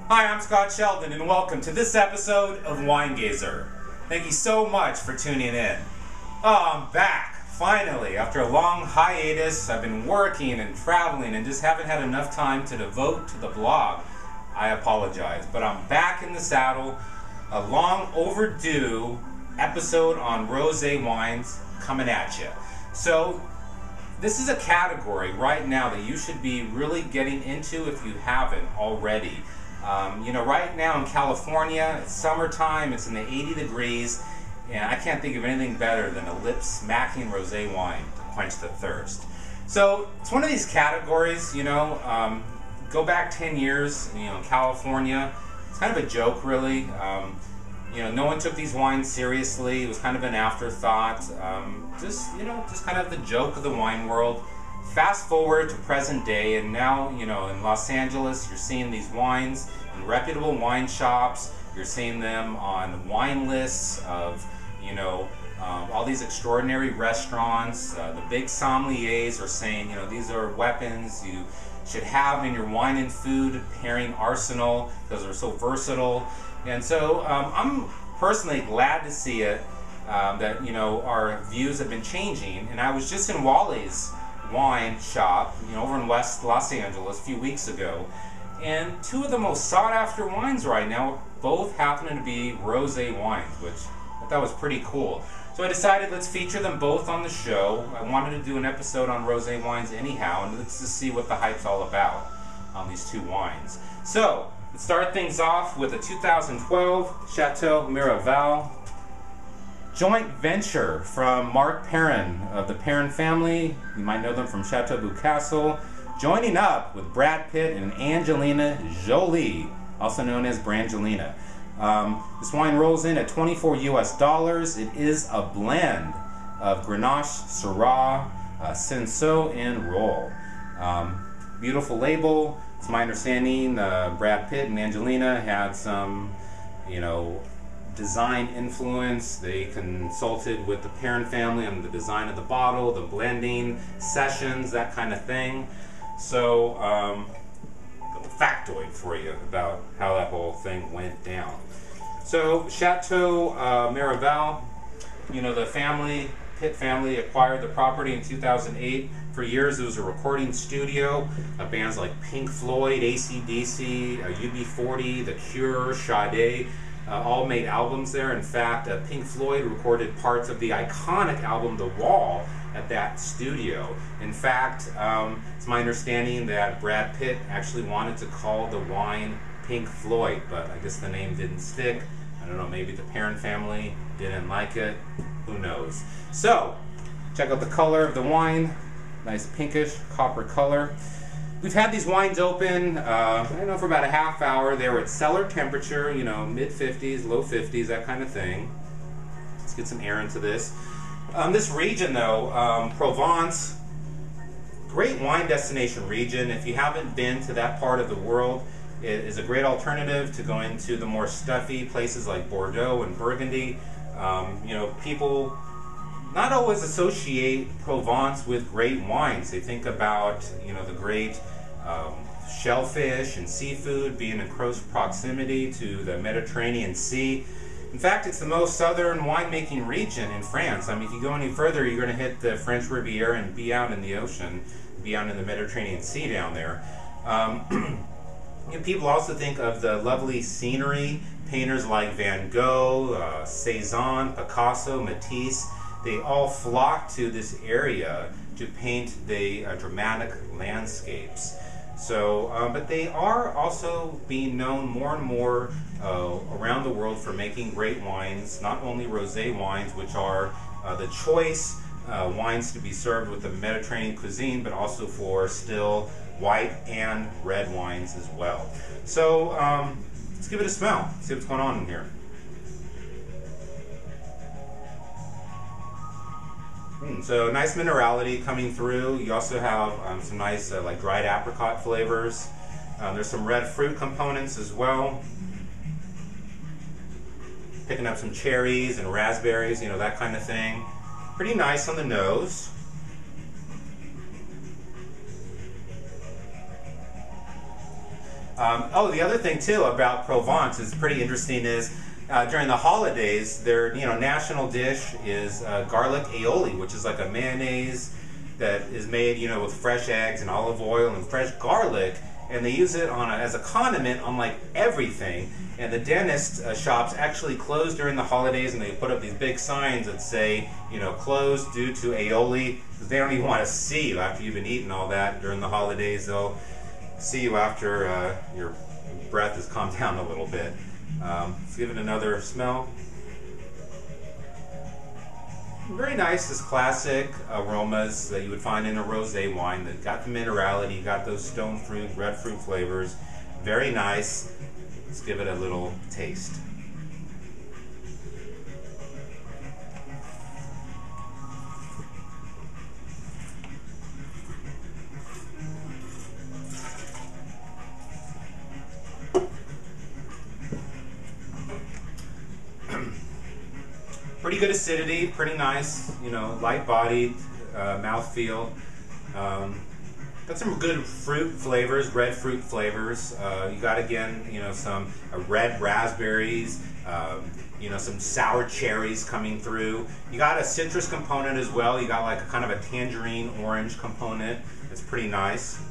Hi, I'm Scott Sheldon, and welcome to this episode of WInegazer. Thank you so much for tuning in. Oh, I'm back, finally. After a long hiatus, I've been working and traveling and just haven't had enough time to devote to the blog. I apologize, but I'm back in the saddle. A long overdue episode on rosé wines coming at you. So, this is a category right now that you should be really getting into if you haven't already. Right now in California, it's summertime, it's in the 80 degrees, and I can't think of anything better than a lip-smacking rosé wine to quench the thirst. So, it's one of these categories, go back 10 years, in California, it's kind of a joke, really. No one took these wines seriously. It was kind of an afterthought. Just kind of the joke of the wine world. Fast forward to present day, and now, in Los Angeles, you're seeing these wines in reputable wine shops. You're seeing them on wine lists of, all these extraordinary restaurants. The big sommeliers are saying, these are weapons you should have in your wine and food pairing arsenal because they're so versatile. And so I'm personally glad to see it, that, our views have been changing. And I was just in Wally's wine shop, over in West Los Angeles a few weeks ago. And two of the most sought after wines right now both happen to be rosé wines, which I thought was pretty cool. So I decided let's feature them both on the show. I wanted to do an episode on rosé wines anyhow, and let's just see what the hype's all about on these two wines. So, let's start things off with a 2012 Chateau Miraval joint venture from Mark Perrin of the Perrin family. You might know them from Chateau Castle, joining up with Brad Pitt and Angelina Jolie, also known as Brangelina. This wine rolls in at $24 US. It is a blend of Grenache, Syrah, Cinsault, and Roll. Beautiful label. It's my understanding Brad Pitt and Angelina had some, design influence. They consulted with the Perrin family on the design of the bottle, the blending sessions, that kind of thing. So, a little factoid for you about how that whole thing went down. So, Chateau Miraval, the Pitt family acquired the property in 2008. For years, it was a recording studio of bands like Pink Floyd, AC/DC, UB40, The Cure, Sade. All made albums there. In fact, Pink Floyd recorded parts of the iconic album The Wall at that studio. In fact, it's my understanding that Brad Pitt actually wanted to call the wine Pink Floyd, but I guess the name didn't stick. I don't know, maybe the Perrin family didn't like it. Who knows? So, check out the color of the wine. Nice pinkish copper color. We've had these wines open, for about a half hour. They were at cellar temperature, mid-50s, low 50s, that kind of thing. Let's get some air into this. This region, though, Provence, great wine destination region. If you haven't been to that part of the world, it is a great alternative to going to the more stuffy places like Bordeaux and Burgundy. People not always associate Provence with great wines. They think about, the great shellfish and seafood being in close proximity to the Mediterranean Sea. In fact, it's the most southern winemaking region in France. I mean, if you go any further, you're going to hit the French Riviera and be out in the ocean, be out in the Mediterranean Sea down there. People also think of the lovely scenery. Painters like Van Gogh, Cézanne, Picasso, Matisse, they all flock to this area to paint the dramatic landscapes. So, but they are also being known more and more around the world for making great wines, not only rosé wines, which are the choice wines to be served with the Mediterranean cuisine, but also for still white and red wines as well. So, let's give it a smell, see what's going on in here. So nice minerality coming through. You also have some nice like dried apricot flavors. There's some red fruit components as well. Picking up some cherries and raspberries, that kind of thing. Pretty nice on the nose. Oh, the other thing too about Provence is pretty interesting is during the holidays, their national dish is garlic aioli, which is like a mayonnaise that is made with fresh eggs and olive oil and fresh garlic, and they use it as a condiment on like everything. And the dentist shops actually close during the holidays, and they put up these big signs that say closed due to aioli, because they don't even want to see you after you've been eating all that during the holidays. They'll see you after your breath has calmed down a little bit. Let's give it another smell. Very nice, this classic aromas that you would find in a rosé wine. That got the minerality, got those stone fruit, red fruit flavors. Very nice. Let's give it a little taste. Pretty good acidity, pretty nice, light-bodied mouthfeel. Got some good fruit flavors, red fruit flavors. You got again, some red raspberries, some sour cherries coming through. You got a citrus component as well. You got like a kind of a tangerine orange component. It's pretty nice.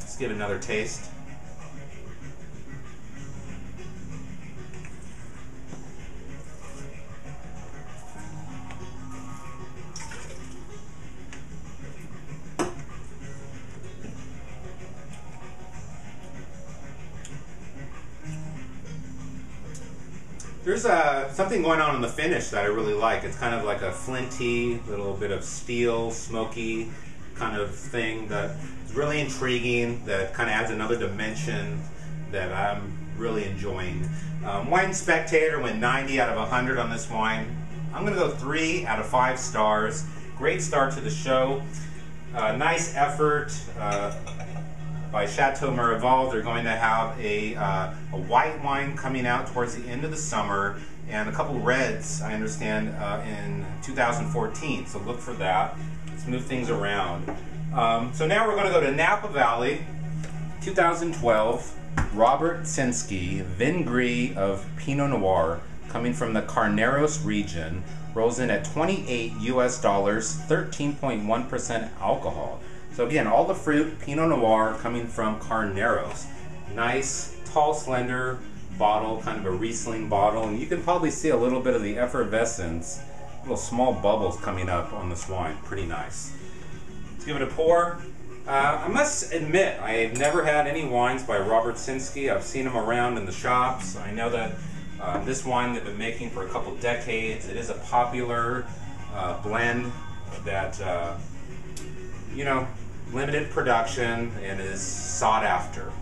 Let's give it another taste. There's something going on in the finish that I really like. It's kind of like a flinty, little bit of steel, smoky kind of thing that is really intriguing, that kind of adds another dimension that I'm really enjoying. Wine Spectator went 90 out of 100 on this wine. I'm going to go 3 out of 5 stars. Great start to the show. Nice effort by Chateau Miraval. They're going to have a white wine coming out towards the end of the summer, and a couple reds, I understand, in 2014. So look for that. Let's move things around. So now we're going to go to Napa Valley, 2012. Robert Sinsky, Vin Gris of Pinot Noir, coming from the Carneros region, rolls in at $28 US, 13.1% alcohol. So again, all the fruit, Pinot Noir, coming from Carneros. Nice, tall, slender bottle, kind of a Riesling bottle, and you can probably see a little bit of the effervescence, little small bubbles coming up on this wine. Pretty nice. Let's give it a pour. I must admit, I have never had any wines by Robert Sinsky. I've seen them around in the shops. I know that this wine they've been making for a couple decades. It is a popular blend that, limited production and is sought after.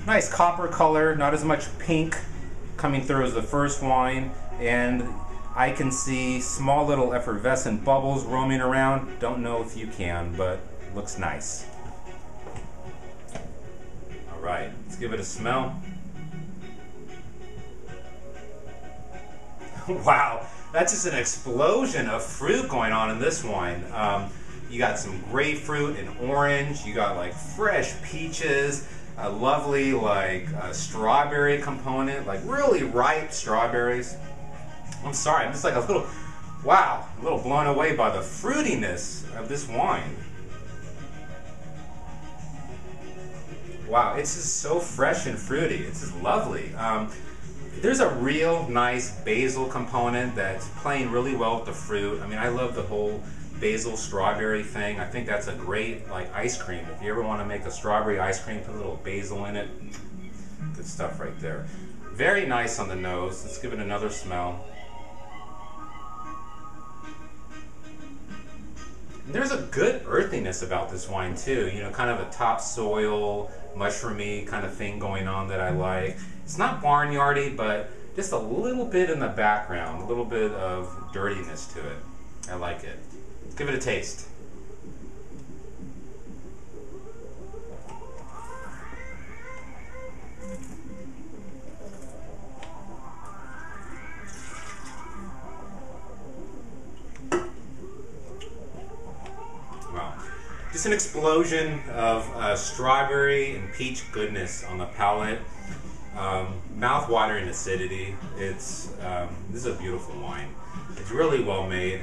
Nice copper color, not as much pink coming through as the first wine, and I can see small little effervescent bubbles roaming around. Don't know if you can, but looks nice. All right, let's give it a smell. Wow, that's just an explosion of fruit going on in this wine. You got some grapefruit and orange. You got like fresh peaches, a lovely strawberry component, like really ripe strawberries. I'm sorry, I'm just like a little blown away by the fruitiness of this wine. Wow, it's just so fresh and fruity. It's just lovely. There's a real nice basil component that's playing really well with the fruit. I mean, I love the whole basil strawberry thing. I think that's a great ice cream. If you ever want to make a strawberry ice cream, put a little basil in it. Good stuff right there. Very nice on the nose. Let's give it another smell. There's a good earthiness about this wine too, kind of a topsoil, mushroomy kind of thing going on that I like. It's not barnyardy, but just a little bit in the background, a little bit of dirtiness to it. I like it. Let's give it a taste. Just an explosion of strawberry and peach goodness on the palate. Mouth-watering acidity. This is a beautiful wine. It's really well made.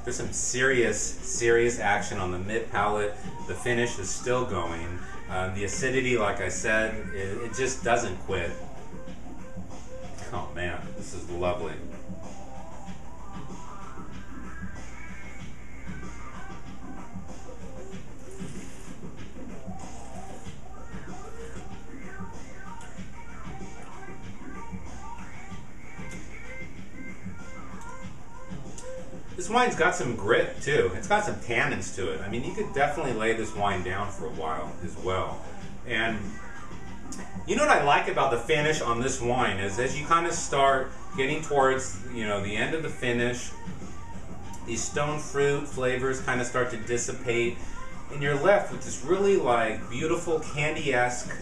There's some serious action on the mid palate. The finish is still going. The acidity, like I said, it just doesn't quit. Oh man, this is lovely. This wine's got some grit too. It's got some tannins to it. I mean, you could definitely lay this wine down for a while as well. And you know what I like about the finish on this wine is as you kind of start getting towards, you know, the end of the finish, these stone fruit flavors kind of start to dissipate, and you're left with this really like beautiful candy-esque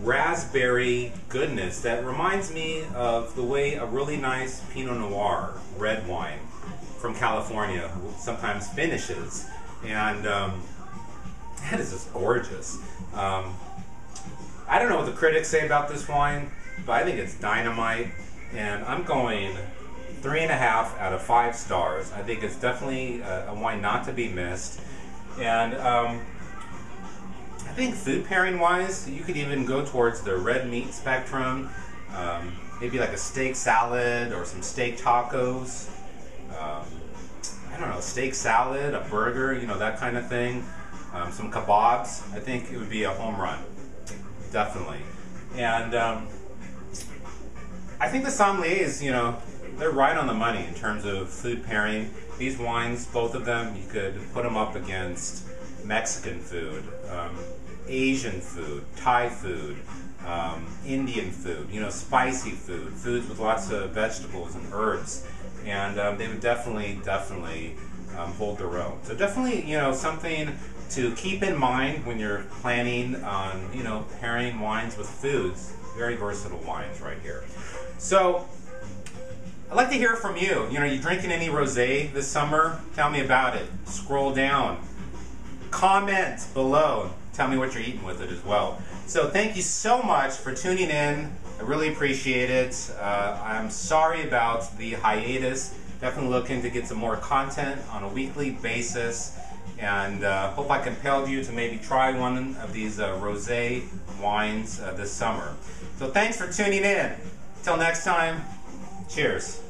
raspberry goodness that reminds me of the way a really nice Pinot Noir red wine from California sometimes finishes, and that is just gorgeous. I don't know what the critics say about this wine, but I think it's dynamite, and I'm going 3.5 out of 5 stars. I think it's definitely a wine not to be missed, and I think food pairing wise, you could even go towards the red meat spectrum, maybe like a steak salad or some steak tacos. I don't know, steak salad, a burger, you know, that kind of thing. Some kebabs. I think it would be a home run, definitely. And I think the sommeliers, you know, they're right on the money in terms of food pairing. These wines, both of them, you could put them up against Mexican food, Asian food, Thai food, Indian food, you know, spicy food, foods with lots of vegetables and herbs. And they would definitely hold their own. So definitely, you know, something to keep in mind when you're planning on, you know, pairing wines with foods. Very versatile wines right here. So I'd like to hear from you. You know, you drinking any rosé this summer? Tell me about it. Scroll down. Comment below. Tell me what you're eating with it as well. So thank you so much for tuning in. I really appreciate it. I'm sorry about the hiatus. Definitely looking to get some more content on a weekly basis, and hope I compelled you to maybe try one of these rosé wines this summer. So thanks for tuning in. Till next time, cheers.